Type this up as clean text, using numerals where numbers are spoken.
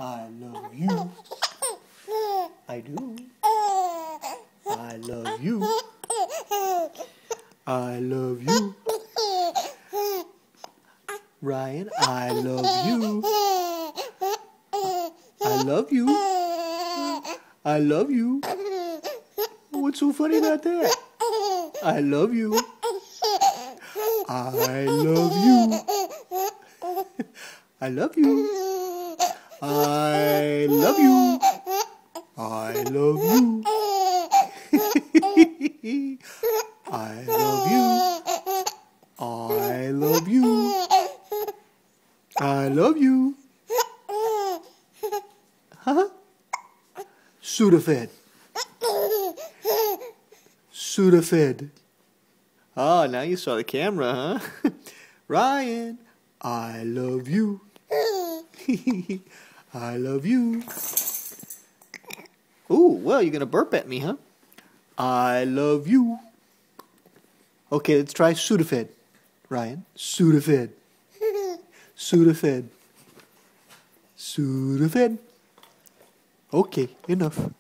I love you. I do. I love you. I love you. Ryan, I love you. I love you. I love you. What's so funny about that? I love you. I love you. I love you. I love you. I love you. I love you. I love you. I love you. Huh? Sudafed. Sudafed. Oh, now you saw the camera, huh? Ryan, I love you. I love you. Ooh, well, you're going to burp at me, huh? I love you. Okay, let's try Sudafed. Ryan, Sudafed. Sudafed. Sudafed. Okay, enough.